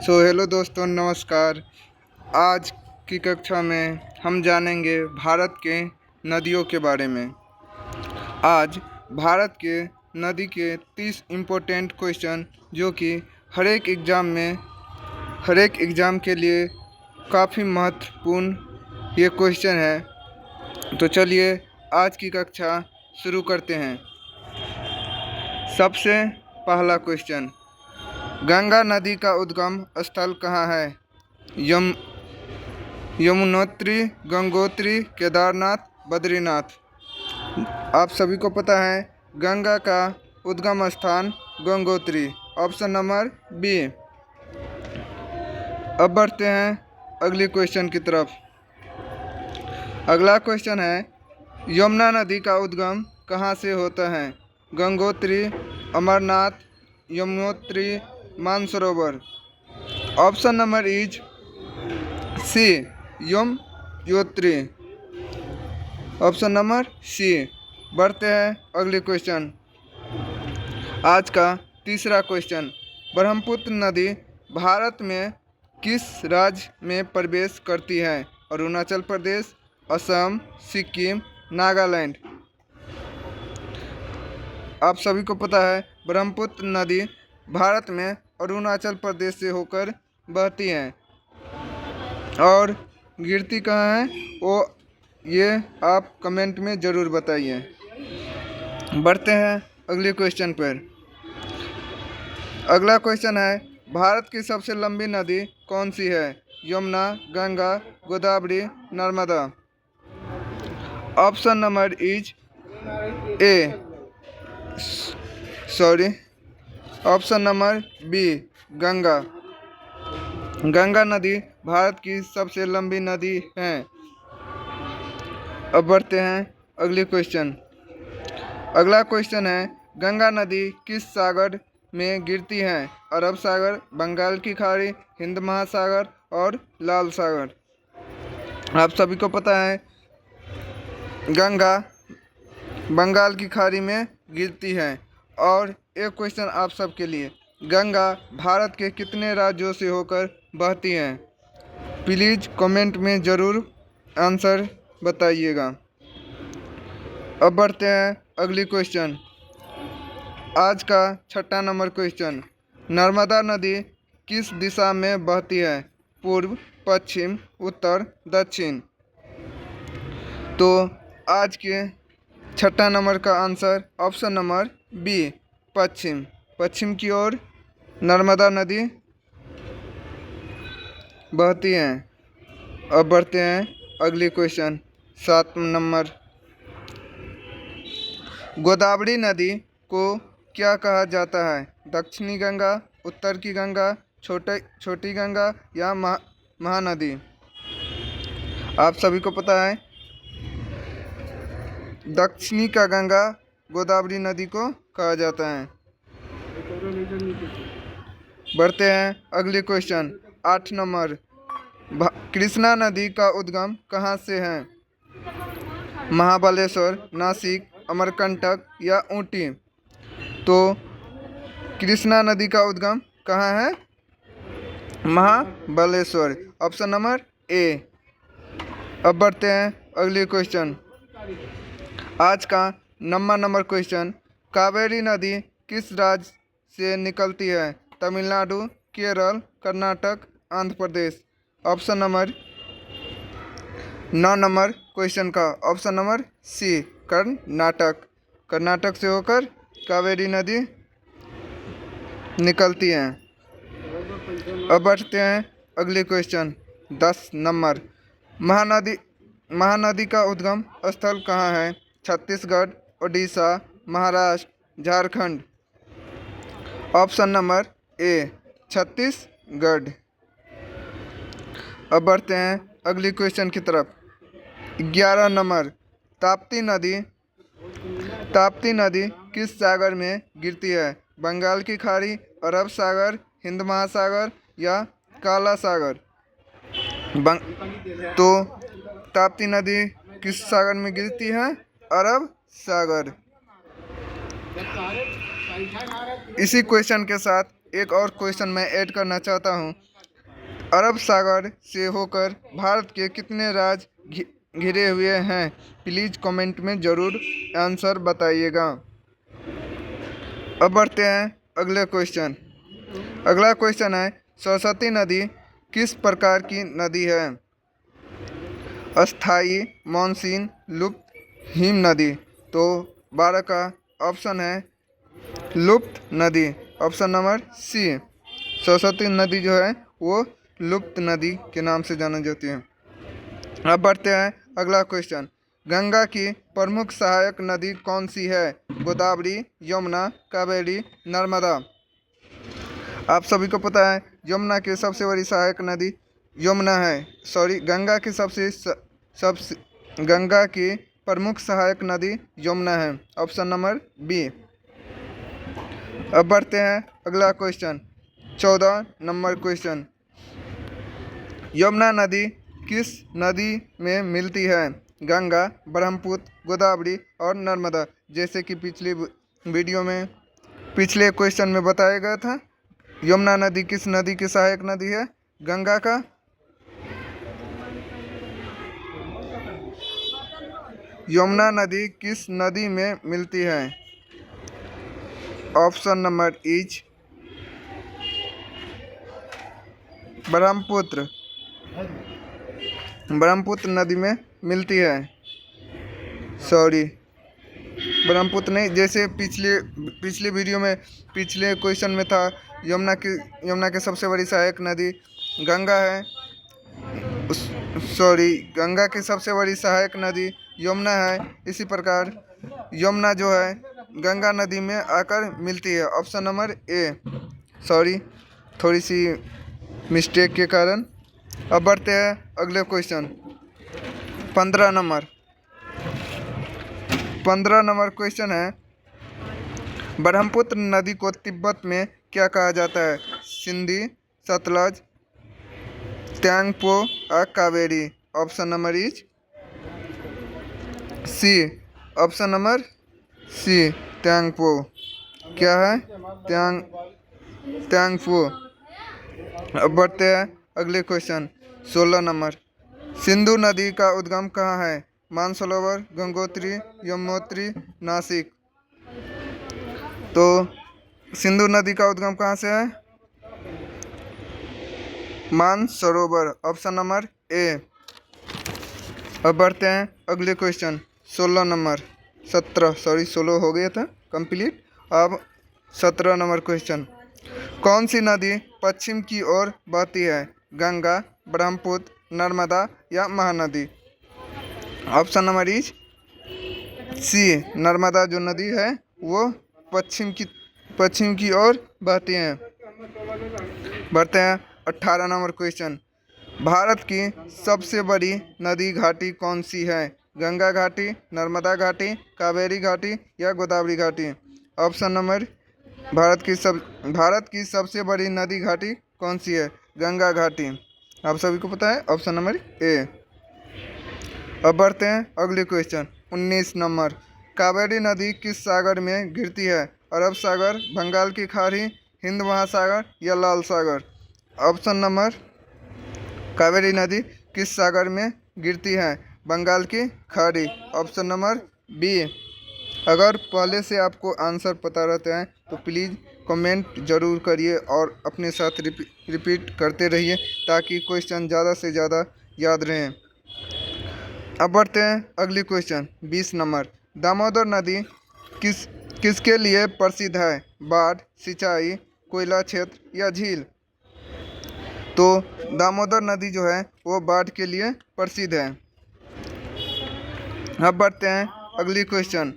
Hello दोस्तों, नमस्कार। आज की कक्षा में हम जानेंगे भारत के नदियों के बारे में। आज भारत के नदी के 30 इम्पोर्टेंट क्वेश्चन जो कि हर एक एग्ज़ाम के लिए काफ़ी महत्वपूर्ण ये क्वेश्चन है। तो चलिए आज की कक्षा शुरू करते हैं। सबसे पहला क्वेश्चन, गंगा नदी का उद्गम स्थल कहाँ है? यमुनोत्री, गंगोत्री, केदारनाथ, बद्रीनाथ। आप सभी को पता है गंगा का उद्गम स्थान गंगोत्री। Option number B. अब बढ़ते हैं अगली क्वेश्चन की तरफ। अगला क्वेश्चन है, यमुना नदी का उद्गम कहाँ से होता है? Gangotri, Amarnath, Yamunotri, Mansarovar. Option number is C, Yamunotri. Option number C. बढ़ते हैं अगले क्वेश्चन। आज का तीसरा क्वेश्चन, ब्रह्मपुत्र नदी भारत में किस राज्य में प्रवेश करती है? अरुणाचल प्रदेश, असम, सिक्किम, नागालैंड। आप सभी को पता है ब्रह्मपुत्र नदी भारत में अरुणाचल प्रदेश से होकर बहती है और गिरती कहाँ है वो ये आप कमेंट में ज़रूर बताइए। बढ़ते हैं अगले क्वेश्चन पर। अगला क्वेश्चन है, भारत की सबसे लंबी नदी कौन सी है? Yamuna, Ganga, Godavari, Narmada. Option number is option number B, Ganga. Ganga नदी भारत की सबसे लंबी नदी है। अब बढ़ते हैं अगले क्वेश्चन। अगला क्वेश्चन है, गंगा नदी किस सागर में गिरती है? अरब सागर, बंगाल की खाड़ी, हिंद महासागर और लाल सागर। आप सभी को पता है गंगा बंगाल की खाड़ी में गिरती है। और एक क्वेश्चन आप सबके लिए, गंगा भारत के कितने राज्यों से होकर बहती है? प्लीज़ कमेंट में ज़रूर आंसर बताइएगा। अब बढ़ते हैं अगली क्वेश्चन। आज का छठा नंबर क्वेश्चन, नर्मदा नदी किस दिशा में बहती है? पूर्व, पश्चिम, उत्तर, दक्षिण। तो आज के छठा नंबर का आंसर ऑप्शन नंबर बी, पश्चिम। पश्चिम की ओर नर्मदा नदी बहती है। अब बढ़ते हैं अगली क्वेश्चन, 7 नंबर। गोदावरी नदी को क्या कहा जाता है? दक्षिणी गंगा, उत्तर की गंगा, छोटी गंगा या महानदी। आप सभी को पता है दक्षिणी का गंगा गोदावरी नदी को कहा जाता है। बढ़ते हैं अगले क्वेश्चन, 8 नंबर। कृष्णा नदी का उद्गम कहाँ से है? महाबलेश्वर, नासिक, अमरकंटक या ऊटी। तो कृष्णा नदी का उद्गम कहाँ है? महाबलेश्वर। Option number A. अब बढ़ते हैं अगले क्वेश्चन। आज का 9वां नंबर क्वेश्चन, कावेरी नदी किस राज्य से निकलती है? Tamil Nadu, Kerala, Karnataka, Andhra Pradesh. Option number 9 number question का option number C, Karnataka. Karnataka से होकर कावेरी नदी निकलती है। अब बढ़ते हैं अगले क्वेश्चन, 10 नंबर। महानदी का उद्गम स्थल कहाँ है? छत्तीसगढ़, ओडिशा, महाराष्ट्र, झारखंड। ऑप्शन नंबर ए, छत्तीसगढ़। अब बढ़ते हैं अगली क्वेश्चन की तरफ। 11 नंबर, ताप्ती नदी किस सागर में गिरती है? बंगाल की खाड़ी, अरब सागर, हिंद महासागर या काला सागर। तो ताप्ती नदी किस सागर में गिरती है? अरब सागर। इसी क्वेश्चन के साथ एक और क्वेश्चन मैं ऐड करना चाहता हूँ अरब सागर से होकर भारत के कितने राज्य घिरे हुए हैं? प्लीज़ कमेंट में ज़रूर आंसर बताइएगा। अब बढ़ते हैं अगले क्वेश्चन। अगला क्वेश्चन है, सरस्वती नदी किस प्रकार की नदी है? अस्थाई, मानसून, लुप्त, हिम नदी। तो 12 का ऑप्शन है लुप्त नदी, ऑप्शन नंबर सी। सरस्वती नदी जो है वो लुप्त नदी के नाम से जानी जाती है। अब बढ़ते हैं अगला क्वेश्चन। गंगा की प्रमुख सहायक नदी कौन सी है? गोदावरी, यमुना, कावेरी, नर्मदा। आप सभी को पता है यमुना की सबसे बड़ी सहायक नदी यमुना है। गंगा की गंगा की प्रमुख सहायक नदी यमुना है, ऑप्शन नंबर बी। अब बढ़ते हैं अगला क्वेश्चन, 14 नंबर क्वेश्चन। यमुना नदी किस नदी में मिलती है? गंगा, ब्रह्मपुत्र, गोदावरी और नर्मदा। जैसे कि पिछले क्वेश्चन में बताया गया था, यमुना नदी किस नदी की सहायक नदी है? गंगा का। यमुना नदी किस नदी में मिलती है? Option number is Brahmaputra. Brahmaputra नदी में मिलती है। ब्रह्मपुत्र नहीं, जैसे पिछले वीडियो में पिछले क्वेश्चन में था यमुना की सबसे बड़ी सहायक नदी गंगा है। गंगा की सबसे बड़ी सहायक नदी यमुना है। इसी प्रकार यमुना जो है गंगा नदी में आकर मिलती है, ऑप्शन नंबर ए। थोड़ी सी मिस्टेक के कारण। अब बढ़ते हैं अगले क्वेश्चन, 15 नंबर क्वेश्चन है, ब्रह्मपुत्र नदी को तिब्बत में क्या कहा जाता है? सिंधी, सतलज, त्यांगपो और Kaveri. Option number is C. Option number C, Tsangpo. क्या है? त्यांगपो। अब बढ़ते हैं अगले क्वेश्चन, 16 नंबर। सिंधु नदी का उद्गम कहाँ है? मानसरोवर, गंगोत्री, यमुनोत्री, नासिक। तो सिंधु नदी का उद्गम कहाँ से है? Mansarovar, option number A. अब बढ़ते हैं अगले क्वेश्चन, 16 हो गया था कंप्लीट। अब 17 नंबर क्वेश्चन, कौन सी नदी पश्चिम की ओर बहती है? गंगा, ब्रह्मपुत्र, नर्मदा या Mahanadi. Option number is C, Narmada जो नदी है वो पश्चिम की ओर बहती है। बढ़ते हैं 18 नंबर क्वेश्चन, भारत की सबसे बड़ी नदी घाटी कौन सी है? गंगा घाटी, नर्मदा घाटी, कावेरी घाटी या गोदावरी घाटी। ऑप्शन नंबर, भारत की सबसे बड़ी नदी घाटी कौन सी है? गंगा घाटी। आप सभी को पता है, ऑप्शन नंबर ए। अब बढ़ते हैं अगले क्वेश्चन, 19 नंबर। कावेरी नदी किस सागर में गिरती है? अरब सागर, बंगाल की खाड़ी, हिंद महासागर या लाल सागर। ऑप्शन नंबर, कावेरी नदी किस सागर में गिरती है? बंगाल की खाड़ी, ऑप्शन नंबर बी। अगर पहले से आपको आंसर पता रहते हैं तो प्लीज़ कमेंट ज़रूर करिए और अपने साथ रिपीट करते रहिए ताकि क्वेश्चन ज़्यादा से ज़्यादा याद रहें। अब बढ़ते हैं अगली क्वेश्चन, 20 नंबर। दामोदर नदी किसके लिए प्रसिद्ध है? बाढ़, सिंचाई, कोयला क्षेत्र या झील। तो दामोदर नदी जो है वो बाढ़ के लिए प्रसिद्ध है। अब बढ़ते हैं अगली क्वेश्चन,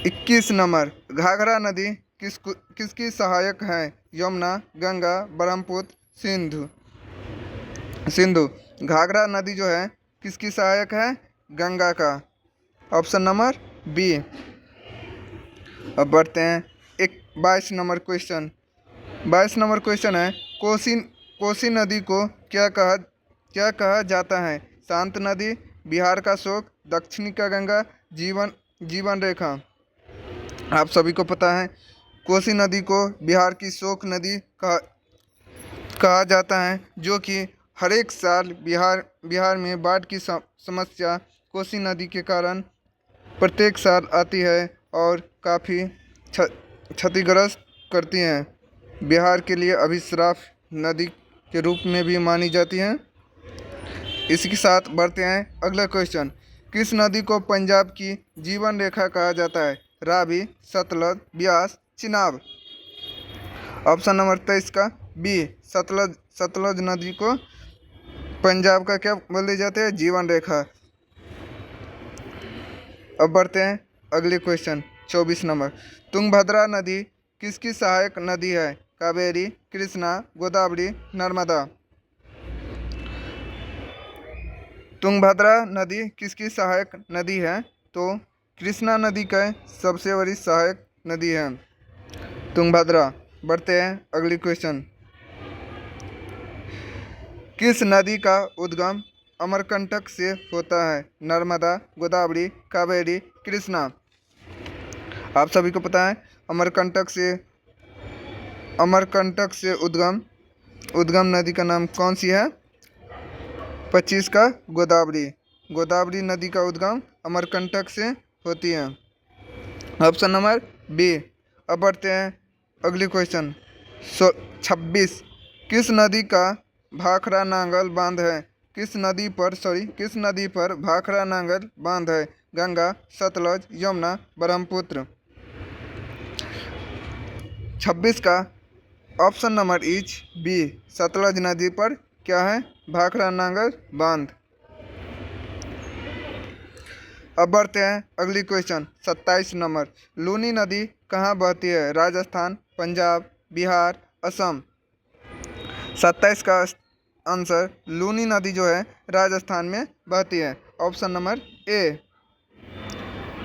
21 नंबर। घाघरा नदी किसकी सहायक है? यमुना, गंगा, ब्रह्मपुत्र, सिंधु। घाघरा नदी जो है किसकी सहायक है? गंगा का, ऑप्शन नंबर बी। अब बढ़ते हैं 22 नंबर क्वेश्चन। 22 नंबर क्वेश्चन है, कोसी नदी को क्या कहा जाता है? शांत नदी, बिहार का शोक, दक्षिणी का गंगा, जीवन रेखा। आप सभी को पता है कोसी नदी को बिहार की शोक नदी कहा जाता है, जो कि हर एक साल बिहार में बाढ़ की समस्या कोसी नदी के कारण प्रत्येक साल आती है और काफ़ी क्षतिग्रस्त करती हैं। बिहार के लिए अभिशाप नदी के रूप में भी मानी जाती हैं। इसी के साथ बढ़ते हैं अगला क्वेश्चन। किस नदी को पंजाब की जीवन रेखा कहा जाता है? रावी, सतलज, ब्यास, चिनाब। ऑप्शन नंबर 23 का बी, सतलज नदी को पंजाब का क्या बोले जाते हैं? जीवन रेखा। अब बढ़ते हैं अगले क्वेश्चन 24 नंबर। तुंगभद्रा नदी किसकी सहायक नदी है? कावेरी, कृष्णा, गोदावरी, नर्मदा। तुंगभद्रा नदी किसकी सहायक नदी है? तो कृष्णा नदी का सबसे बड़ी सहायक नदी है तुंगभद्रा। बढ़ते हैं अगली क्वेश्चन। किस नदी का उद्गम अमरकंटक से होता है? नर्मदा, गोदावरी, कावेरी, कृष्णा। आप सभी को पता है अमरकंटक से उद्गम नदी का नाम कौन सी है? 25 का गोदावरी नदी का उद्गम अमरकंटक से होती है। Option number B. अब बढ़ते हैं अगली क्वेश्चन 26। किस नदी का भाखड़ा नांगल बांध है? किस नदी पर भाखड़ा नांगल बांध है? गंगा, सतलज, यमुना, ब्रह्मपुत्र। 26 का option number is B, Sutlej नदी पर क्या है? भाखड़ा नांगल बांध। अब बढ़ते हैं अगली क्वेश्चन 27 नंबर। लूनी नदी कहाँ बहती है? राजस्थान, पंजाब, बिहार, असम। 27 का आंसर लूनी नदी जो है राजस्थान में बहती है। Option number A.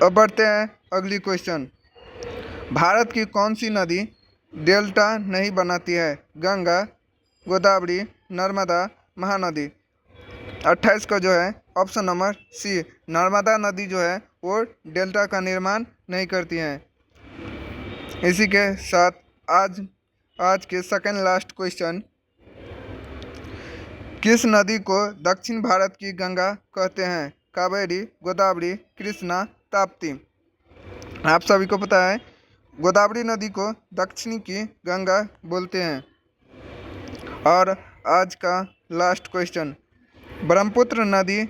अब बढ़ते हैं अगली क्वेश्चन। भारत की कौन सी नदी डेल्टा नहीं बनाती है? गंगा, गोदावरी, नर्मदा, महानदी। 28 का जो है ऑप्शन नंबर सी, नर्मदा नदी जो है वो डेल्टा का निर्माण नहीं करती हैं। इसी के साथ आज के सेकंड लास्ट क्वेश्चन। किस नदी को दक्षिण भारत की गंगा कहते हैं? कावेरी, गोदावरी, कृष्णा, ताप्ती। आप सभी को पता है गोदावरी नदी को दक्षिण की गंगा बोलते हैं। और आज का लास्ट क्वेश्चन। ब्रह्मपुत्र नदी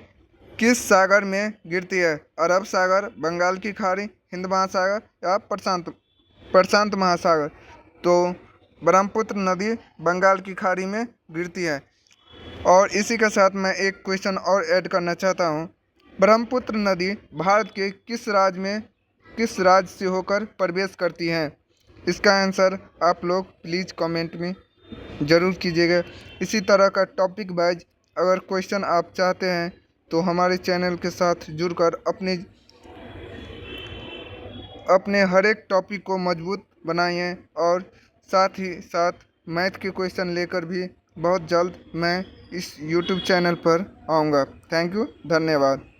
किस सागर में गिरती है? अरब सागर, बंगाल की खाड़ी, हिंद महासागर या प्रशांत महासागर। तो ब्रह्मपुत्र नदी बंगाल की खाड़ी में गिरती है। और इसी के साथ मैं एक क्वेश्चन और ऐड करना चाहता हूँ। ब्रह्मपुत्र नदी भारत के किस राज्य से होकर प्रवेश करती है? इसका आंसर आप लोग प्लीज़ कमेंट में ज़रूर कीजिएगा। इसी तरह का टॉपिक वाइज अगर क्वेश्चन आप चाहते हैं तो हमारे चैनल के साथ जुड़कर अपने हर एक टॉपिक को मजबूत बनाइए। और साथ ही साथ मैथ के क्वेश्चन लेकर भी बहुत जल्द मैं इस YouTube चैनल पर आऊँगा। थैंक यू, धन्यवाद।